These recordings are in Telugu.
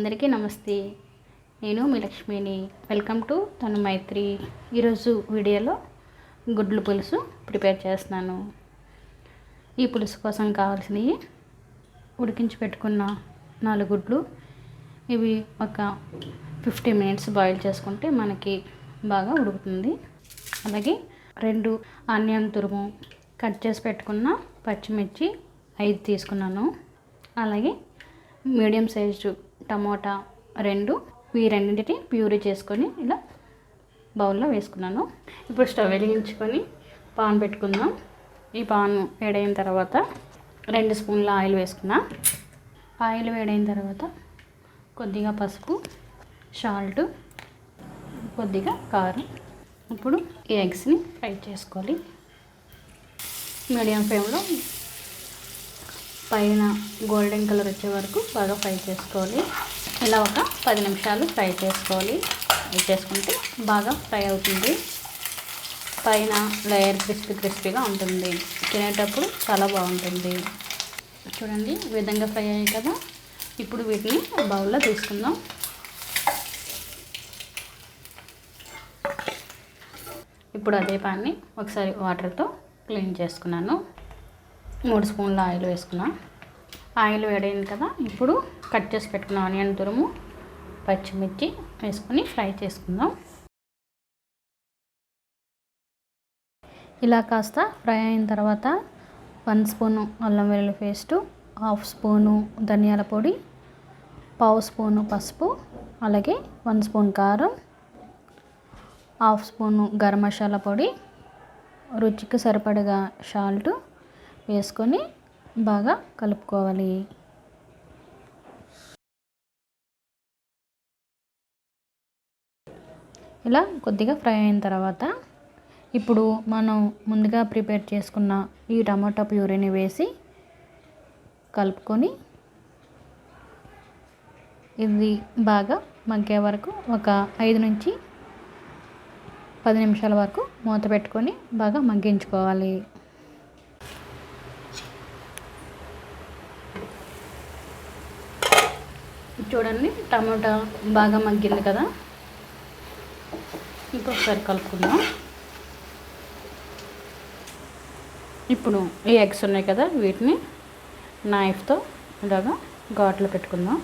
అందరికీ నమస్తే. నేను మీ లక్ష్మిని. Welcome to Tanumaitri. ఈరోజు వీడియోలో గుడ్ల పులుసు ప్రిపేర్ చేస్తున్నాను. ఈ పులుసు కోసం కావాల్సినవి ఉడికించి పెట్టుకున్న 4 గుడ్లు. ఇవి ఒక 50 మినిట్స్ బాయిల్ చేసుకుంటే మనకి బాగా ఉడుకుతుంది. అలాగే 2 ఆనియన్ తురుము, కట్ చేసి పెట్టుకున్న పచ్చిమిర్చి 5 తీసుకున్నాను. అలాగే మీడియం సైజు టమోటా 2, ఈ రెండింటిని ప్యూరీ చేసుకొని ఇలా బౌల్లో వేసుకున్నాను. ఇప్పుడు స్టవ్ వెలిగించుకొని పాన్ పెట్టుకుందాం. ఈ పాన్ వేడైన తర్వాత 2 స్పూన్ల ఆయిల్ వేసుకున్నా. ఆయిల్ వేడైన తర్వాత కొద్దిగా పసుపు, సాల్ట్, కొద్దిగా కారం. ఇప్పుడు ఈ ఎగ్స్ని ఫ్రై చేసుకోవాలి. మీడియం ఫ్లేమ్లో పైన గోల్డెన్ కలర్ వచ్చే వరకు బాగా ఫ్రై చేసుకోవాలి. ఇలా ఒక 10 నిమిషాలు ఫ్రై చేసుకోవాలి. ఫ్రై చేసుకుంటే బాగా ఫ్రై అవుతుంది. పైన లేయర్ క్రిస్పీగా ఉంటుంది. తినేటప్పుడు చాలా బాగుంటుంది. చూడండి, ఈ విధంగా ఫ్రై అయ్యాయి కదా. ఇప్పుడు వీటిని బౌల్లో తీసుకుందాం. ఇప్పుడు అదే పాన్ని ఒకసారి వాటర్తో క్లీన్ చేసుకున్నాను. 3 స్పూన్ల ఆయిల్ వేసుకున్నా. ఆయిల్ వేడైంది కదా. ఇప్పుడు కట్ చేసి పెట్టుకున్న ఆనియన్ తురుము, పచ్చిమిర్చి వేసుకొని ఫ్రై చేసుకుందాం. ఇలా కాస్త ఫ్రై అయిన తర్వాత 1 స్పూను అల్లం వెల్లుల్లి పేస్టు, 1/2 స్పూను ధనియాల పొడి, 1/2 స్పూను పసుపు, అలాగే 1 స్పూన్ కారం, 1/2 స్పూను గరం మసాలా పొడి, రుచికి సరిపడగా సాల్ట్ వేసుకొని బాగా కలుపుకోవాలి. ఇలా కొద్దిగా ఫ్రై అయిన తర్వాత ఇప్పుడు మనం ముందుగా ప్రిపేర్ చేసుకున్న ఈ టమాటా ప్యూరీని వేసి కలుపుకొని ఇది బాగా మగ్గే వరకు ఒక 5 నుంచి 10 నిమిషాల వరకు మూత పెట్టుకొని బాగా మగ్గించుకోవాలి. చూడండి, టమాటా బాగా మగ్గింది కదా. ఇంకొకసారి కలుపుకుందాం. ఇప్పుడు ఈ ఎగ్స్ ఉన్నాయి కదా, వీటిని నైఫ్తో ఇలాగా ఘాట్లు పెట్టుకుందాం.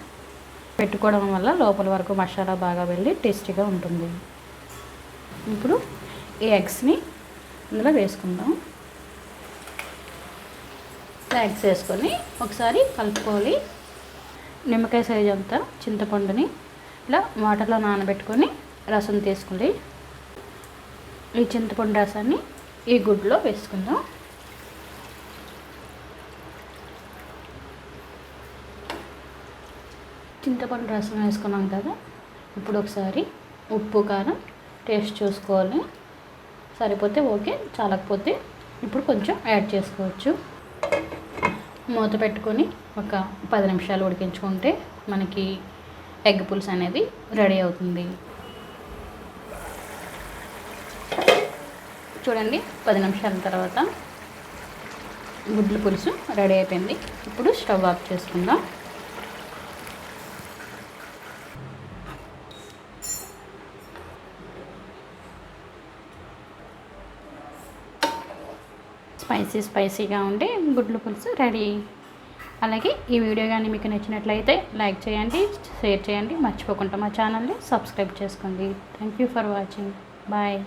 పెట్టుకోవడం వల్ల లోపల వరకు మసాలా బాగా వెళ్ళి టేస్టీగా ఉంటుంది. ఇప్పుడు ఈ ఎగ్స్ని ఇందులో వేసుకుందాం. ఎగ్స్ వేసుకొని ఒకసారి కలుపుకోవాలి. నిమ్మకాయ సైజు అంతా చింతపండుని ఇలా వాటర్లో నానబెట్టుకొని రసం తీసుకుంది. ఈ చింతపండు రసాన్ని ఈ గుడ్లో వేసుకుందాం. చింతపండు రసం వేసుకున్నాం కదా. ఇప్పుడు ఒకసారి ఉప్పు, కారం టేస్ట్ చూసుకోవాలి. సరిపోతే ఓకే, చాలకపోతే ఇప్పుడు కొంచెం యాడ్ చేసుకోవచ్చు. మూత పెట్టుకొని ఒక 10 నిమిషాలు ఉడికించుకుంటే మనకి ఎగ్ పులుసు అనేది రెడీ అవుతుంది. చూడండి, 10 నిమిషాల తర్వాత గుడ్ల పులుసు రెడీ అయిపోయింది. ఇప్పుడు స్టవ్ ఆఫ్ చేసుకుందాం. స్పైసీగా ఉండే గుడ్ల పులుసు రెడీ. అలాగే ఈ వీడియో కానీ మీకు నచ్చినట్లయితే లైక్ చేయండి, షేర్ చేయండి. మర్చిపోకుండా మా ఛానల్ని సబ్స్క్రైబ్ చేసుకోండి. Thank you for watching. Bye.